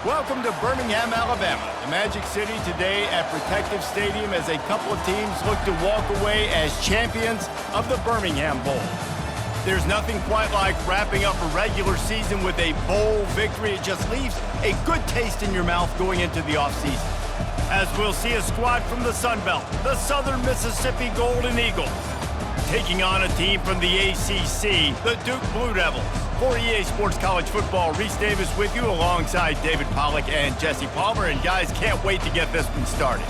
Welcome to Birmingham, Alabama, the Magic City today at Protective Stadium as a couple of teams look to walk away as champions of the Birmingham Bowl. There's nothing quite like wrapping up a regular season with a bowl victory. It just leaves a good taste in your mouth going into the offseason. As we'll see a squad from the Sun Belt, the Southern Mississippi Golden Eagles, taking on a team from the ACC, the Duke Blue Devils. For EA Sports College Football, Reese Davis with you alongside David Pollack and Jesse Palmer. And guys, can't wait to get this one started.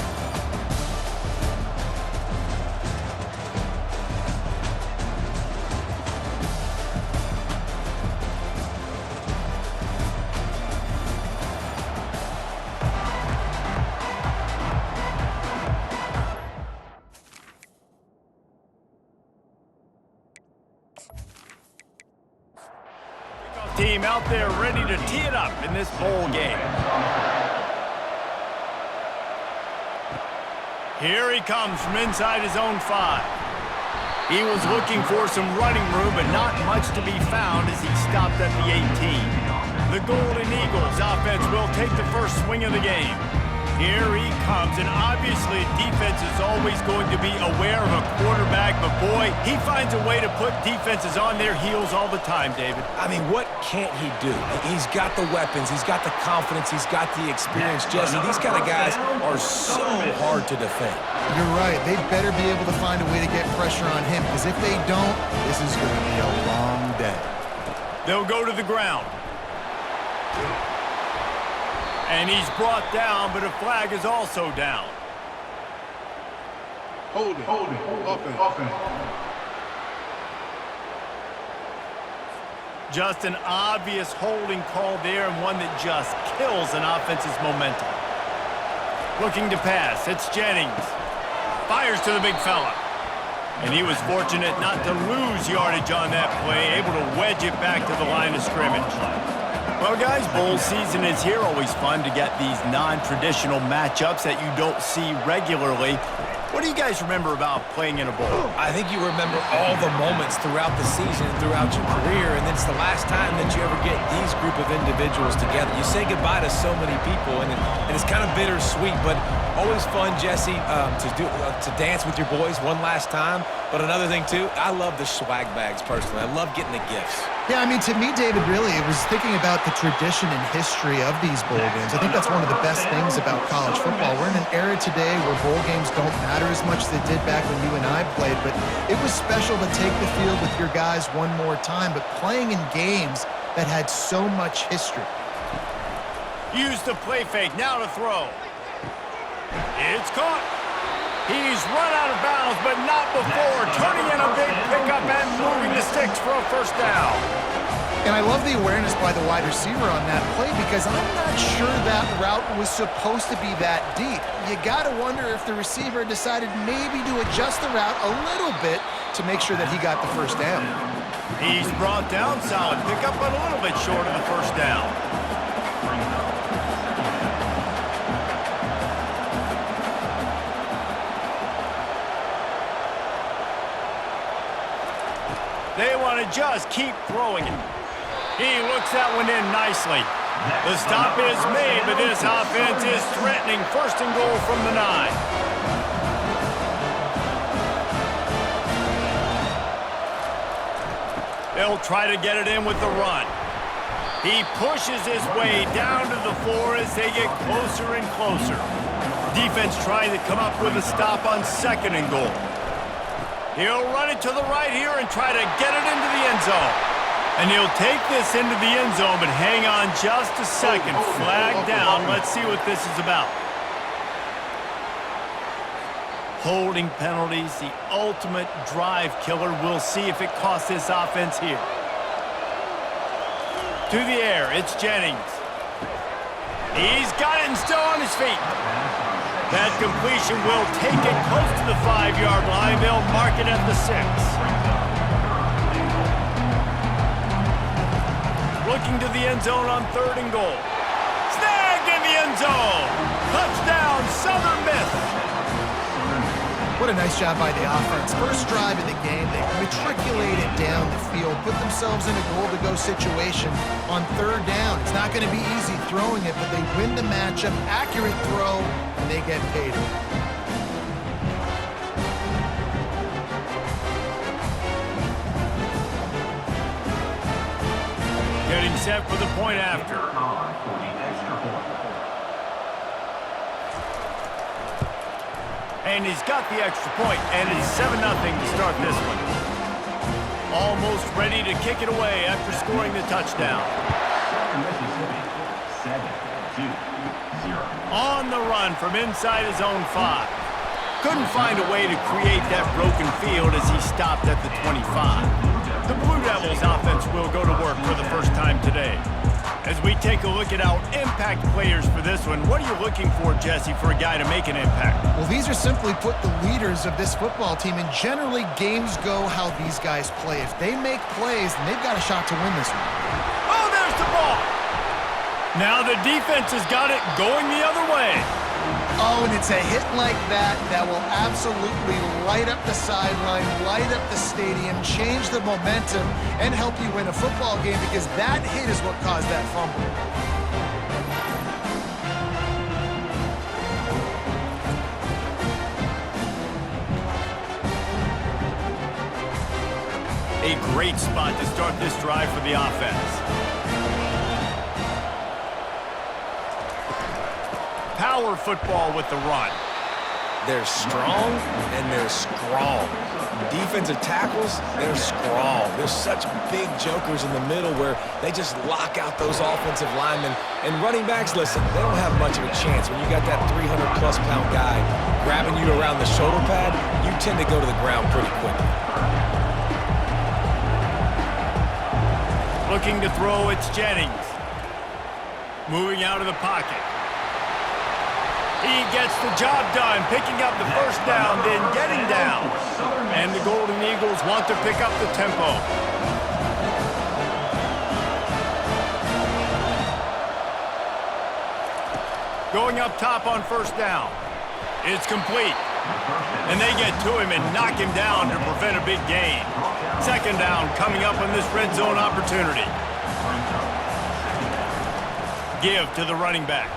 Team out there ready to tee it up in this bowl game. Here he comes from inside his own 5. He was looking for some running room, but not much to be found as he stopped at the 18. The Golden Eagles offense will take the first swing of the game. Here he comes, and obviously defense is always going to be aware of a quarterback, but boy, he finds a way to put defenses on their heels all the time, David. I mean, what can't he do? He's got the weapons, he's got the confidence, he's got the experience. Jesse, these kind of guys are so hard to defend. You're right. They better be able to find a way to get pressure on him, because if they don't, this is going to be a long day. They'll go to the ground. And he's brought down, but a flag is also down. Hold it. Offense. Just an obvious holding call there, and one that just kills an offense's momentum. Looking to pass, it's Jennings. Fires to the big fella. And he was fortunate not to lose yardage on that play, able to wedge it back to the line of scrimmage. Well, guys, bowl season is here. Always fun to get these non-traditional matchups that you don't see regularly. What do you guys remember about playing in a bowl? I think you remember all the moments throughout the season, throughout your career, and it's the last time that you ever get these group of individuals together. You say goodbye to so many people, and it's kind of bittersweet, but always fun, Jesse, to dance with your boys one last time. But another thing, too, I love the swag bags, personally. I love getting the gifts. Yeah, I mean, to me, David, really, it was thinking about the tradition and history of these bowl games. I think that's one of the best things about college football. We're in an era today where bowl games don't matter as much as they did back when you and I played, but it was special to take the field with your guys one more time, but playing in games that had so much history. Use the play fake, now to throw. It's caught. He's run out of bounds, but not before turning in a big pickup and moving the sticks for a first down. And I love the awareness by the wide receiver on that play, because I'm not sure that route was supposed to be that deep. You got to wonder if the receiver decided maybe to adjust the route a little bit to make sure that he got the first down. He's brought down, solid pickup, but a little bit short of the first down. They want to just keep throwing it. He looks that one in nicely. The stop is made, but this offense is threatening first and goal from the 9. They'll try to get it in with the run. He pushes his way down to the floor as they get closer and closer. Defense trying to come up with a stop on second and goal. He'll run it to the right here and try to get it into the end zone. And he'll take this into the end zone, but hang on just a second. Flag down. Let's see what this is about. Holding penalties, the ultimate drive killer. We'll see if it costs this offense here. To the air, it's Jennings. He's got it and still on his feet. That completion will take it close to the 5-yard line. They'll mark it at the 6. Looking to the end zone on third and goal. Snagged in the end zone. Touchdown, Southern Miss. What a nice job by the offense. First drive of the game, they matriculated down the field, put themselves in a goal-to-go situation on third down. It's not going to be easy throwing it, but they win the matchup, accurate throw, and they get paid. Getting set for the point after. And he's got the extra point, and it's 7-0 to start this one. Almost ready to kick it away after scoring the touchdown. On the run from inside his own 5. Couldn't find a way to create that broken field as he stopped at the 25. The Blue Devils offense will go to work for the first time today. As we take a look at our impact players for this one, what are you looking for, Jesse, for a guy to make an impact? Well, these are simply put the leaders of this football team, and generally games go how these guys play. If they make plays, then they've got a shot to win this one. Oh, there's the ball! Now the defense has got it going the other way. Oh, and it's a hit like that that will absolutely light up the sideline, light up the stadium, change the momentum, and help you win a football game, because that hit is what caused that fumble. A great spot to start this drive for the offense. Power football with the run. They're strong and they're strong. Defensive tackles, they're strong. There's such big jokers in the middle where they just lock out those offensive linemen. And running backs, listen, they don't have much of a chance. When you got that 300-plus pound guy grabbing you around the shoulder pad, you tend to go to the ground pretty quickly. Looking to throw, it's Jennings. Moving out of the pocket. He gets the job done, picking up the first down, then getting down. And the Golden Eagles want to pick up the tempo. Going up top on first down. It's complete. And they get to him and knock him down to prevent a big gain. Second down coming up on this red zone opportunity. Give to the running back.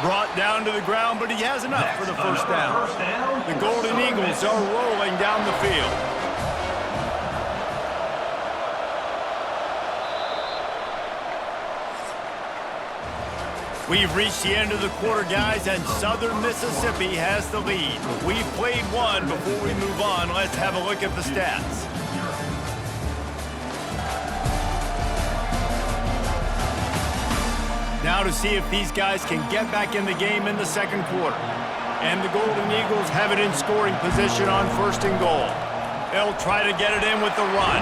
Brought down to the ground, but he has enough for the first down. The Golden Eagles are rolling down the field. We've reached the end of the quarter, guys, and Southern Mississippi has the lead. We've played one. Before we move on, let's have a look at the stats. Now to see if these guys can get back in the game in the second quarter. And the Golden Eagles have it in scoring position on first and goal. They'll try to get it in with the run.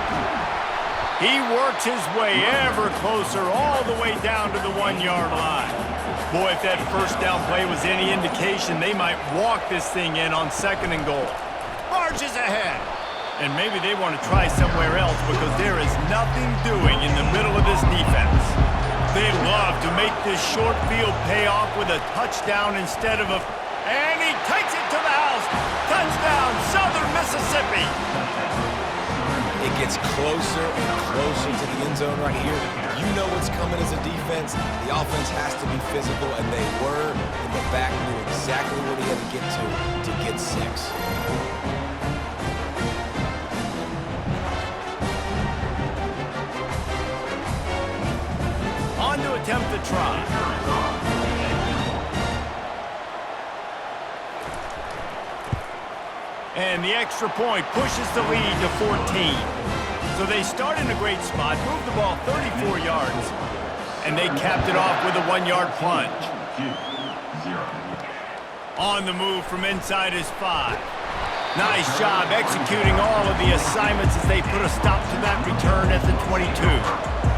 He works his way ever closer all the way down to the 1-yard line. Boy, if that first down play was any indication, they might walk this thing in on second and goal. Marches ahead. And maybe they want to try somewhere else because there is nothing doing in the middle of this defense. They love to make this short field pay off with a touchdown instead of a... And he takes it to the house. Touchdown, Southern Mississippi. It gets closer and closer to the end zone right here. You know what's coming as a defense. The offense has to be physical, and they were. And the back knew exactly what he had to get 6. On to attempt the try. And the extra point pushes the lead to 14. So they start in a great spot, move the ball 34 yards, and they capped it off with a 1-yard plunge. On the move from inside his 5. Nice job executing all of the assignments as they put a stop to that return at the 22.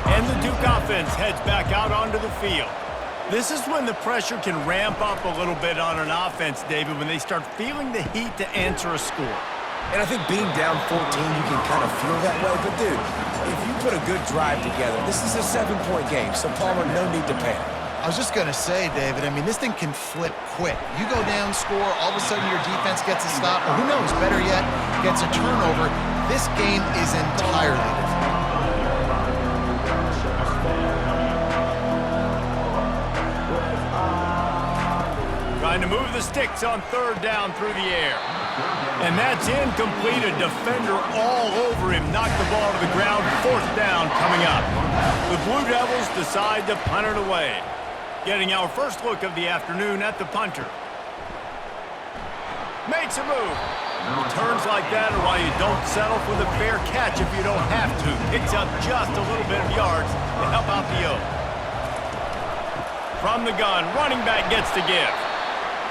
And the Duke offense heads back out onto the field. This is when the pressure can ramp up a little bit on an offense, David, when they start feeling the heat to answer a score. And I think being down 14, you can kind of feel that way. But, dude, if you put a good drive together, this is a 7-point game, so Palmer, no need to panic. I was just going to say, David, I mean, this thing can flip quick. You go down, score, all of a sudden your defense gets a stop, or who knows, better yet, gets a turnover. This game is entirely different. Trying to move the sticks on third down through the air. And that's incomplete. A defender all over him. Knocked the ball to the ground. Fourth down coming up. The Blue Devils decide to punt it away. Getting our first look of the afternoon at the punter. Makes a move. Returns like that are why you don't settle for the fair catch if you don't have to. Picks up just a little bit of yards to help out the O. From the gun, running back gets to give.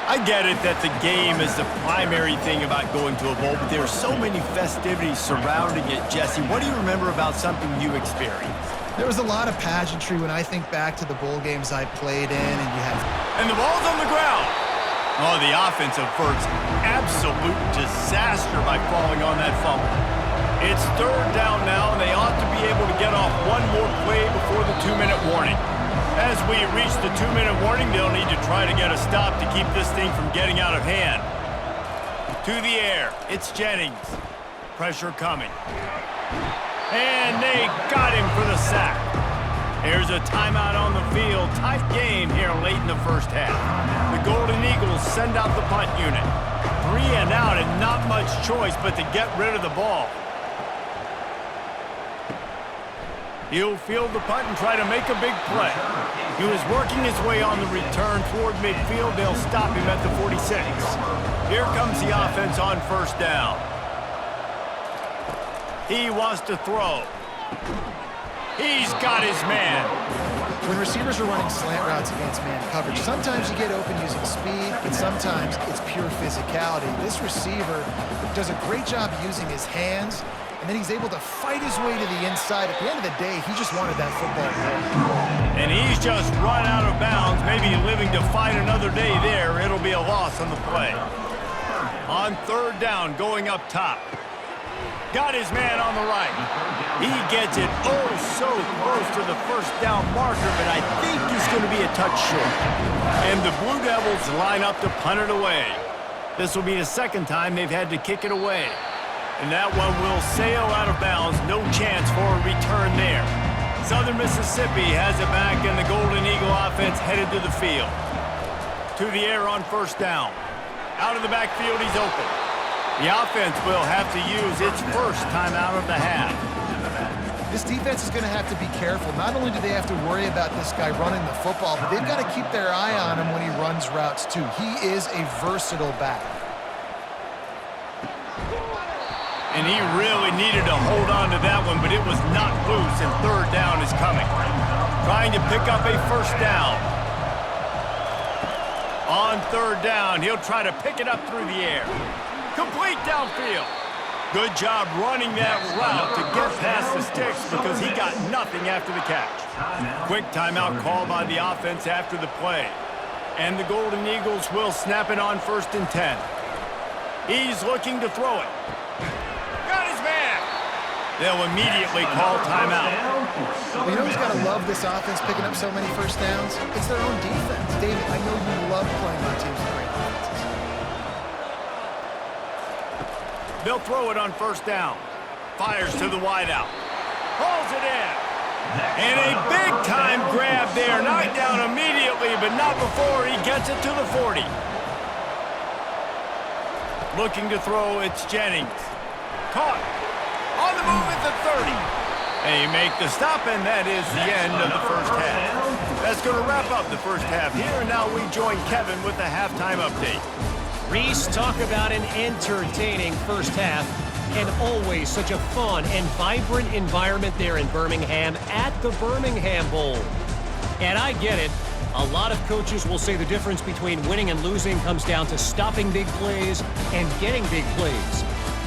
I get it that the game is the primary thing about going to a bowl, but there are so many festivities surrounding it. Jesse, what do you remember about something you experienced? There was a lot of pageantry when I think back to the bowl games I played in, and you had... And the ball's on the ground. Oh, the offense averts absolute disaster by falling on that fumble. It's third down now, and they ought to be able to get off one more play before the 2-minute warning. As we reach the 2-minute warning, they'll need to try to get a stop to keep this thing from getting out of hand. To the air, it's Jennings. Pressure coming. And they got him for the sack. Here's a timeout on the field. Tight game here late in the first half. The Golden Eagles send out the punt unit. 3 and out and not much choice but to get rid of the ball. He'll field the punt and try to make a big play. He was working his way on the return toward midfield. They'll stop him at the 46. Here comes the offense on first down. He wants to throw. He's got his man. When receivers are running slant routes against man coverage, sometimes you get open using speed, but sometimes it's pure physicality. This receiver does a great job using his hands, and then he's able to fight his way to the inside. At the end of the day, he just wanted that football ball. And he's just run out of bounds, maybe living to fight another day there. It'll be a loss on the play. On third down, going up top. Got his man on the right. He gets it oh so close to the first down marker, but I think he's going to be a touch short. And the Blue Devils line up to punt it away. This will be the second time they've had to kick it away. And that one will sail out of bounds. No chance for a return there. Southern Mississippi has it back, and the Golden Eagle offense headed to the field. To the air on first down. Out of the backfield, he's open. The offense will have to use its first timeout of the half. This defense is going to have to be careful. Not only do they have to worry about this guy running the football, but they've got to keep their eye on him when he runs routes too. He is a versatile back. And he really needed to hold on to that one, but it was not loose, and third down is coming. Trying to pick up a first down. On third down, he'll try to pick it up through the air. Complete downfield. Good job running that route to get past the sticks because he got nothing after the catch. Quick timeout call by the offense after the play. And the Golden Eagles will snap it on 1st and 10. He's looking to throw it. Got his man. They'll immediately call timeout. Well, you know who's got to love this offense picking up so many first downs? It's their own defense. David, I know you love playing on teams with great offenses. They'll throw it on first down. Fires to the wideout. Pulls it in. And a big-time grab there. Knocked down immediately, but not before he gets it to the 40. Looking to throw, it's Jennings. Caught. On the move at the 30. They make the stop, and that is the end of the first half. That's going to wrap up the first half here, and now we join Kevin with the halftime update. Reese, talk about an entertaining first half, and always such a fun and vibrant environment there in Birmingham at the Birmingham Bowl. And I get it. A lot of coaches will say the difference between winning and losing comes down to stopping big plays and getting big plays.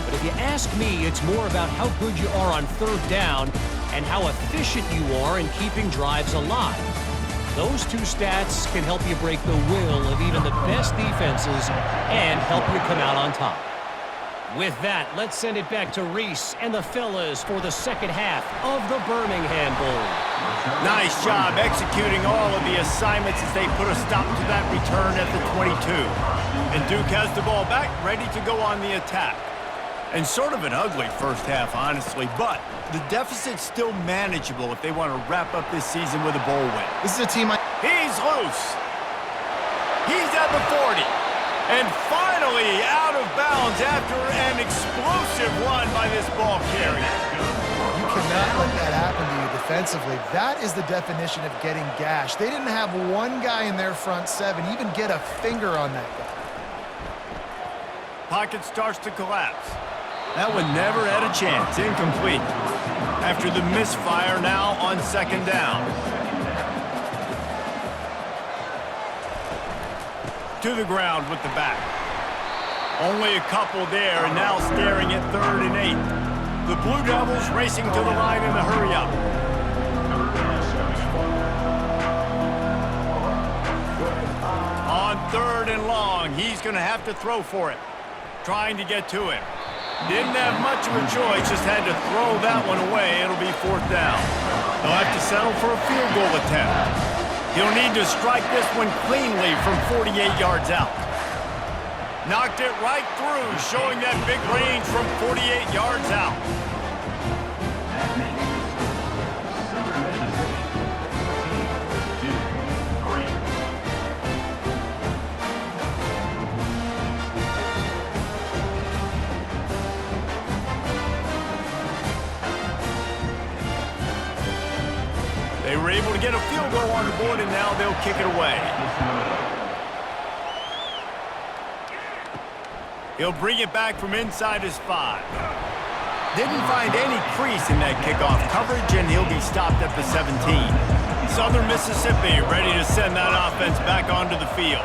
But if you ask me, it's more about how good you are on third down and how efficient you are in keeping drives alive. Those two stats can help you break the will of even the best defenses and help you come out on top. With that, let's send it back to Reese and the fellas for the second half of the Birmingham Bowl. Nice job executing all of the assignments as they put a stop to that return at the 22. And Duke has the ball back, ready to go on the attack. And sort of an ugly first half, honestly, but the deficit's still manageable if they want to wrap up this season with a bowl win. This is a team He's loose. He's at the 40. And finally out of bounds after an explosive run by this ball carrier. You cannot let that happen to you defensively. That is the definition of getting gashed. They didn't have one guy in their front seven even get a finger on that guy. Pocket starts to collapse. That one never had a chance. Incomplete. After the misfire now on second down. To the ground with the back. Only a couple there, and now staring at 3rd and 8. The Blue Devils racing to the line in the hurry-up. On 3rd and long, he's going to have to throw for it. Trying to get to him. Didn't have much of a choice, just had to throw that one away. It'll be 4th down. They'll have to settle for a field goal attempt. He'll need to strike this one cleanly from 48 yards out. Knocked it right through, showing that big range from 48 yards out. They were able to get a field goal on the board, and now they'll kick it away. He'll bring it back from inside his 5. Didn't find any crease in that kickoff coverage, and he'll be stopped at the 17. Southern Mississippi ready to send that offense back onto the field.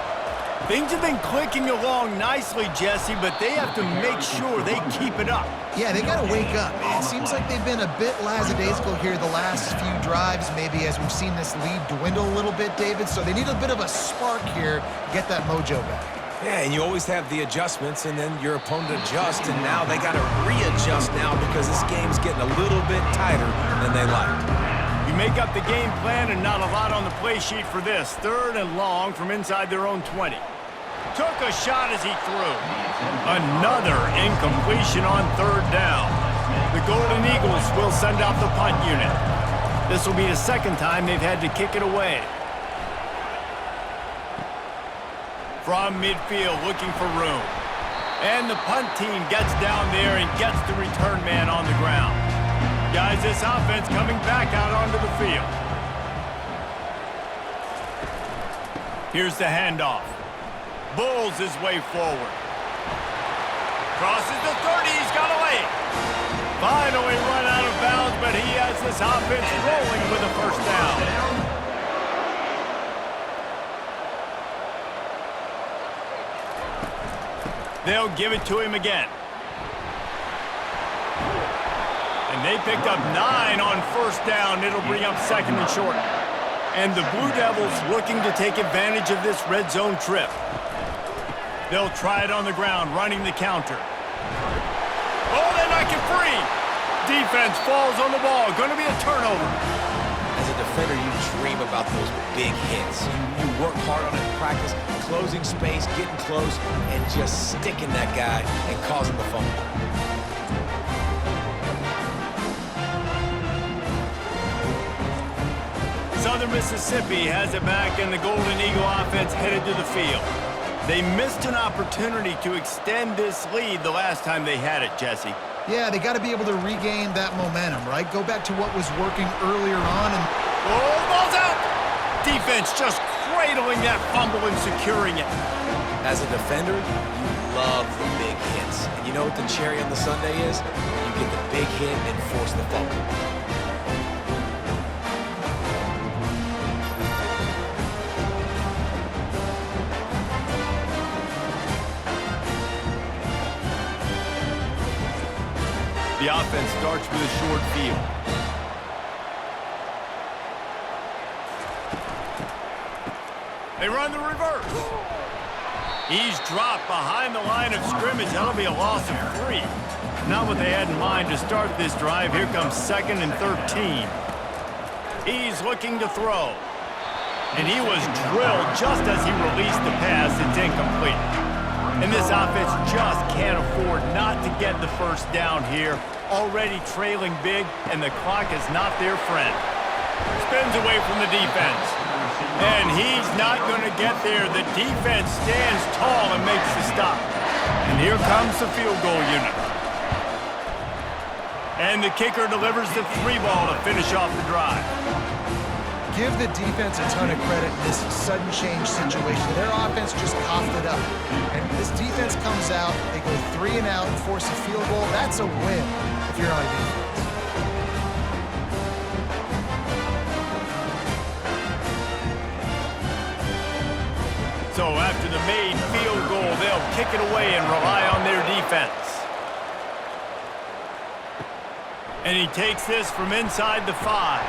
Things have been clicking along nicely, Jesse, but they have to make sure they keep it up. Yeah, they got to wake up. It seems like they've been a bit lackadaisical here the last few drives, maybe as we've seen this lead dwindle a little bit, David. So they need a bit of a spark here to get that mojo back. Yeah, and you always have the adjustments, and then your opponent adjusts, and now they got to readjust now because this game's getting a little bit tighter than they liked. You make up the game plan and not a lot on the play sheet for this. 3rd and long from inside their own 20. Took a shot as he threw. Another incompletion on 3rd down. The Golden Eagles will send out the punt unit. This will be the second time they've had to kick it away. From midfield, looking for room. And the punt team gets down there and gets the return man on the ground. Guys, this offense coming back out onto the field. Here's the handoff. Bulls his way forward. Crosses the 30, he's got away. Finally run out of bounds, but he has this offense rolling with a first down. They'll give it to him again. And they picked up 9 on first down. It'll bring up 2nd and short. And the Blue Devils looking to take advantage of this red zone trip. They'll try it on the ground, running the counter. Oh, they knock it free. Defense falls on the ball. Going to be a turnover. As a defender, you dream about those big hits. You work hard on it in practice, closing space, getting close, and just sticking that guy and causing the fumble. Southern Mississippi has it back, and the Golden Eagle offense headed to the field. They missed an opportunity to extend this lead the last time they had it, Jesse. Yeah, they got to be able to regain that momentum, right? Go back to what was working earlier on. And oh, ball's out! Defense just cradling that fumble and securing it. As a defender, you love the big hits. And you know what the cherry on the sundae is? When you get the big hit and force the fumble. The offense starts with a short field. They run the reverse. He's dropped behind the line of scrimmage. That'll be a loss of 3. Not what they had in mind to start this drive. Here comes 2nd and 13. He's looking to throw. And he was drilled just as he released the pass. It's incomplete. And this offense just can't afford not to get the first down here. Already trailing big, and the clock is not their friend. Spins away from the defense. And he's not going to get there. The defense stands tall and makes the stop. And here comes the field goal unit. And the kicker delivers the 3-ball to finish off the drive. Give the defense a ton of credit in this sudden change situation. Their offense just coughed it up. And this defense comes out, they go 3 and out and force a field goal. That's a win if you're on defense. So after the made field goal, they'll kick it away and rely on their defense. And he takes this from inside the 5.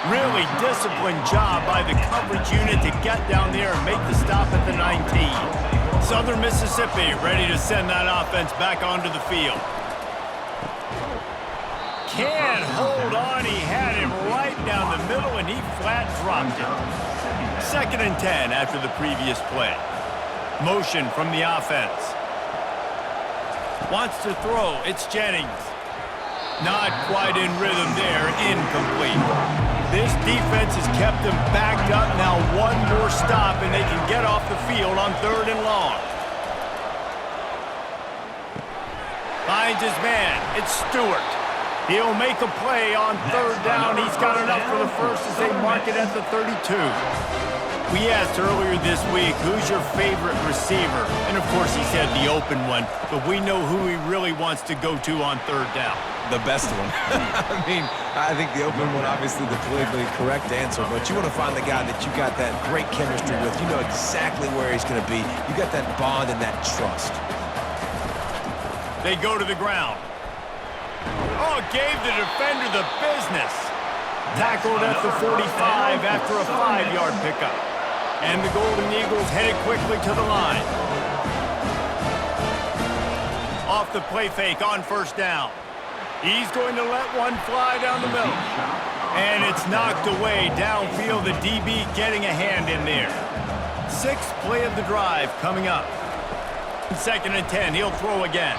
Really disciplined job by the coverage unit to get down there and make the stop at the 19. Southern Mississippi ready to send that offense back onto the field. Can't hold on. He had him right down the middle, and he flat dropped it. 2nd and 10 after the previous play. Motion from the offense. Wants to throw. It's Jennings. Not quite in rhythm there. Incomplete. This defense has kept them backed up. Now one more stop, and they can get off the field on 3rd and long. Finds his man. It's Stewart. He'll make a play on 3rd down. He's got enough for the first as they mark it at the 32. We asked earlier this week, who's your favorite receiver? And, of course, he said the open one, but we know who he really wants to go to on 3rd down. The best one. I mean, I think the open one, obviously the politically correct answer, but you want to find the guy that you got that great chemistry with. You know exactly where he's going to be. You got that bond and that trust. They go to the ground. Oh, gave the defender the business. Tackled at the 45 after a 5-yard pickup. And the Golden Eagles headed quickly to the line. Off the play fake on 1st down. He's going to let one fly down the middle. And it's knocked away downfield. The DB getting a hand in there. 6th play of the drive coming up. 2nd and 10. He'll throw again.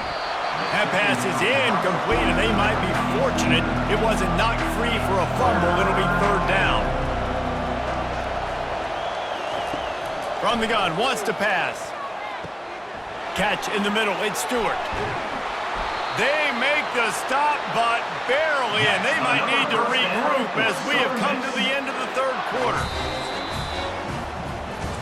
That pass is incomplete, and they might be fortunate it wasn't knocked free for a fumble. It'll be 3rd down. From the gun, wants to pass. Catch in the middle, it's Stewart. They make the stop, but barely, and they might need to regroup as we have come to the end of the 3rd quarter.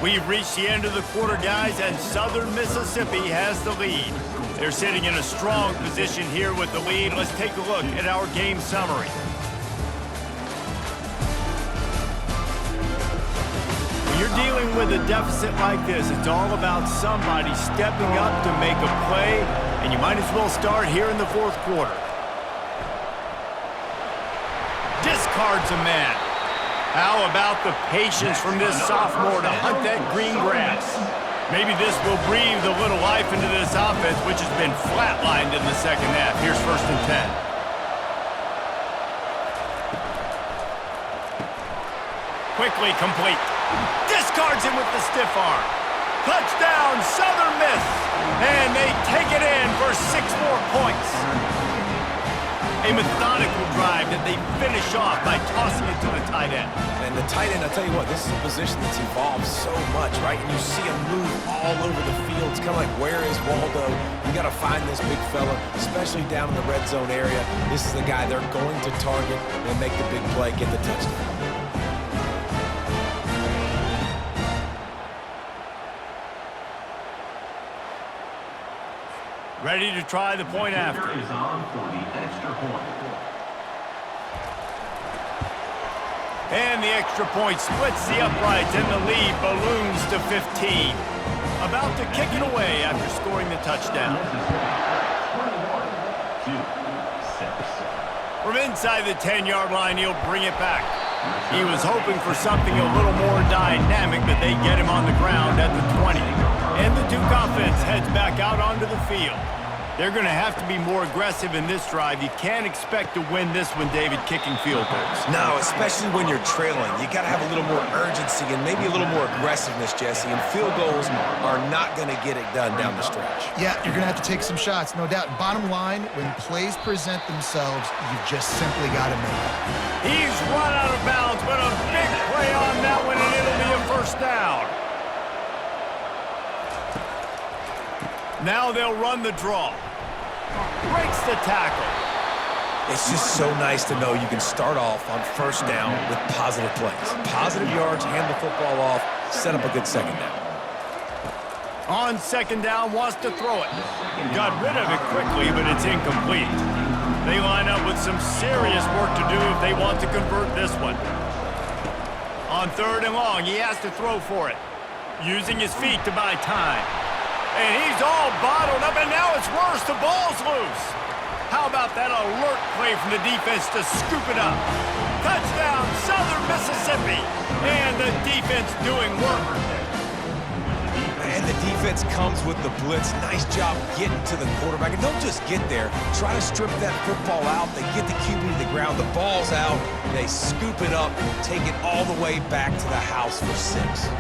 We've reached the end of the quarter, guys, and Southern Mississippi has the lead. They're sitting in a strong position here with the lead. Let's take a look at our game summary. When you're dealing with a deficit like this, it's all about somebody stepping up to make a play, and you might as well start here in the 4th quarter. Discards a man. How about the patience from this sophomore to hunt that green grass? Maybe this will breathe a little life into this offense, which has been flatlined in the 2nd half. Here's 1st and 10. Quickly complete. Discards him with the stiff arm. Touchdown, Southern Miss. And they take it in for 6 more points. A methodical drive that they finish off by tossing it to the tight end. And the tight end, I'll tell you what, this is a position that's evolved so much, right? And you see him move all over the field. It's kind of like, where is Waldo? You got to find this big fella, especially down in the red zone area. This is the guy they're going to target and make the big play, get the touchdown. Ready to try the point after. Is on for the extra point. And the extra point splits the uprights, and the lead balloons to 15. About to kick it away after scoring the touchdown. From inside the 10-yard line, he'll bring it back. He was hoping for something a little more dynamic, but they get him on the ground at the 20. And the Duke offense heads back out onto the field. They're going to have to be more aggressive in this drive. You can't expect to win this one, David, kicking field goals. No, especially when you're trailing. You got to have a little more urgency and maybe a little more aggressiveness, Jesse. And field goals are not going to get it done down the stretch. Yeah, you're going to have to take some shots, no doubt. Bottom line, when plays present themselves, you've just simply got to make it. He's run out of bounds, but a big play on that one, and it'll be a first down. Now they'll run the draw. Breaks the tackle. It's just so nice to know you can start off on first down with positive plays. Positive yards, hand the football off, set up a good second down. On second down, wants to throw it. Got rid of it quickly, but it's incomplete. They line up with some serious work to do if they want to convert this one. On third and long, he has to throw for it. Using his feet to buy time. And he's all bottled up, and now it's worse. The ball's loose. How about that alert play from the defense to scoop it up? Touchdown, Southern Mississippi. And the defense doing work. And the defense comes with the blitz. Nice job getting to the quarterback. And don't just get there. Try to strip that football out. They get the QB to the ground. The ball's out. They scoop it up, take it all the way back to the house for 6.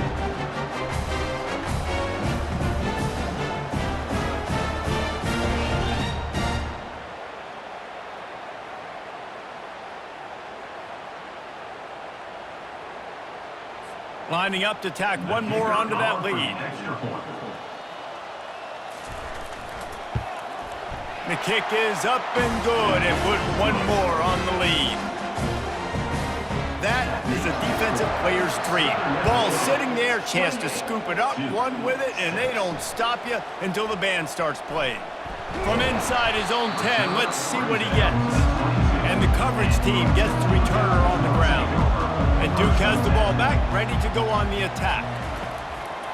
Lining up to tack one more onto that lead. The kick is up and good, and put one more on the lead. That is a defensive player's dream. Ball sitting there, chance to scoop it up, run with it, and they don't stop you until the band starts playing. From inside his own 10, let's see what he gets. And the coverage team gets the returner on the ground. And Duke has the ball back, ready to go on the attack.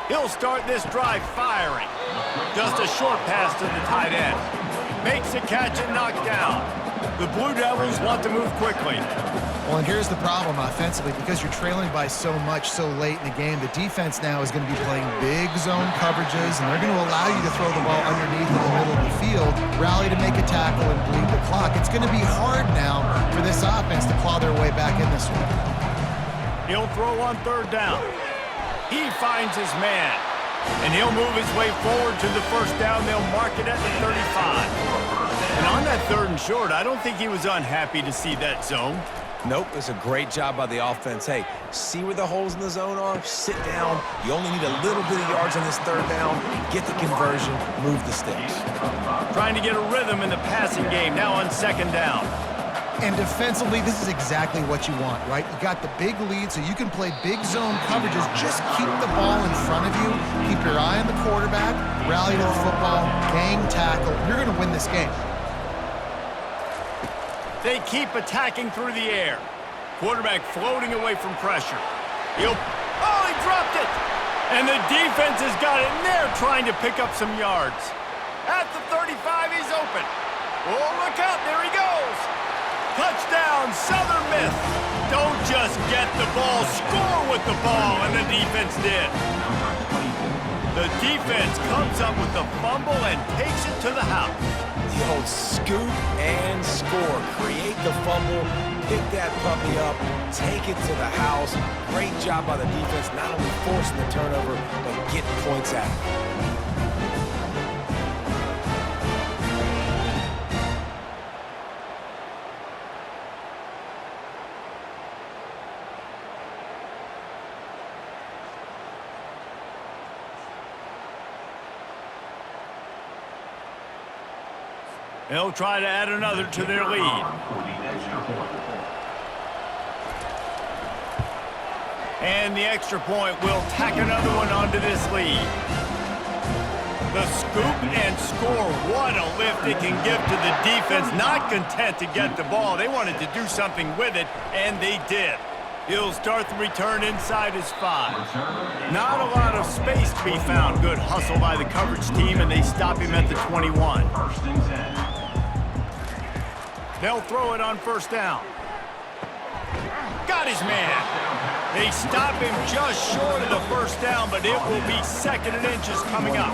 He'll start this drive firing. Just a short pass to the tight end. Makes a catch and knocked down. The Blue Devils want to move quickly. Well, and here's the problem offensively. Because you're trailing by so much so late in the game, the defense now is going to be playing big zone coverages, and they're going to allow you to throw the ball underneath in the middle of the field, rally to make a tackle, and bleed the clock. It's going to be hard now for this offense to claw their way back in this one. He'll throw on third down. He finds his man. And he'll move his way forward to the first down. They'll mark it at the 35. And on that third and short, I don't think he was unhappy to see that zone. Nope, it's a great job by the offense. Hey, see where the holes in the zone are? Sit down. You only need a little bit of yards on this third down. Get the conversion. Move the sticks. Trying to get a rhythm in the passing game now on second down. And defensively, this is exactly what you want, right? You got the big lead, so you can play big zone coverages. Just keep the ball in front of you. Keep your eye on the quarterback. Rally to the football. Gang tackle. You're going to win this game. They keep attacking through the air. Quarterback floating away from pressure. He dropped it! And the defense has got it in there trying to pick up some yards. At the 35, he's open. Oh, look out, there he goes. Touchdown, Southern Miss. Don't just get the ball, score with the ball, and the defense did. The defense comes up with the fumble and takes it to the house. The old scoop and score. Create the fumble, pick that puppy up, take it to the house. Great job by the defense, not only forcing the turnover, but getting points out of it. They'll try to add another to their lead. And the extra point will tack another one onto this lead. The scoop and score. What a lift it can give to the defense. Not content to get the ball. They wanted to do something with it, and they did. He'll start the return inside his 5. Not a lot of space to be found. Good hustle by the coverage team, and they stop him at the 21. They'll throw it on first down. Got his man. They stop him just short of the first down, but it will be 2nd and inches coming up.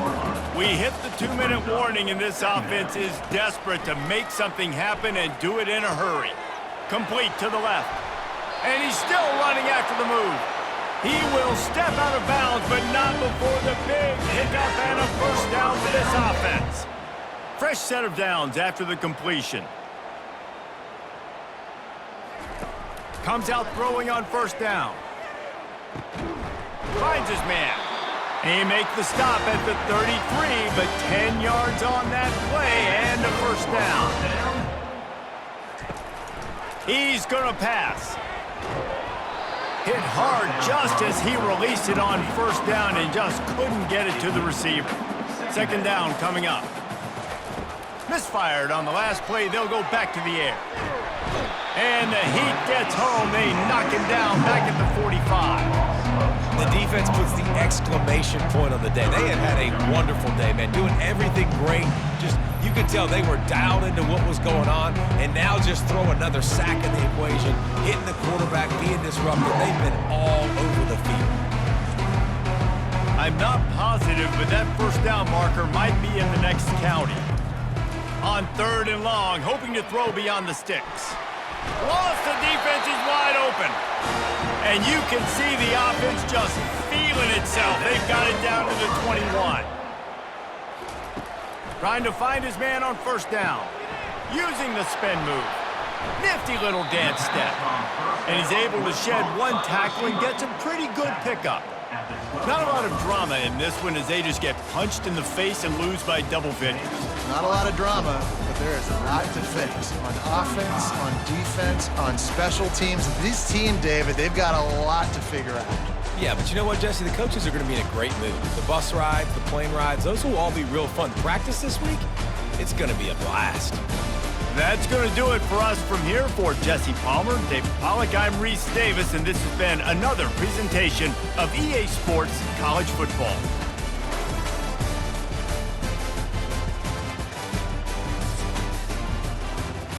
We hit the 2-minute warning, and this offense is desperate to make something happen and do it in a hurry. Complete to the left. And he's still running after the move. He will step out of bounds, but not before the big hiccup and a first down for this offense. Fresh set of downs after the completion. Comes out throwing on first down. Finds his man. He makes the stop at the 33, but 10 yards on that play and a first down. He's gonna pass. Hit hard just as he released it on first down and just couldn't get it to the receiver. 2nd down coming up. Misfired on the last play. They'll go back to the air. And the heat gets home. They knock him down back at the 45. The defense puts the exclamation point on the day. They had a wonderful day, man, doing everything great. Just, you could tell they were dialed into what was going on, and now just throw another sack in the equation, hitting the quarterback, being disruptive. They've been all over the field. I'm not positive, but that first down marker might be in the next county. On 3rd and long, hoping to throw beyond the sticks. Lost, the defense is wide open. And you can see the offense just feeling itself. They've got it down to the 21. Trying to find his man on first down. Using the spin move. Nifty little dance step. And he's able to shed one tackle and gets a pretty good pickup. Not a lot of drama in this one as they just get punched in the face and lose by double figures. Not a lot of drama, but there is a lot to fix. On offense, on defense, on special teams. This team, David, they've got a lot to figure out. Yeah, but you know what, Jesse? The coaches are going to be in a great mood. The bus rides, the plane rides, those will all be real fun. Practice this week, it's going to be a blast. That's going to do it for us from here. For Jesse Palmer, David Pollack, I'm Reese Davis, and this has been another presentation of EA Sports College Football.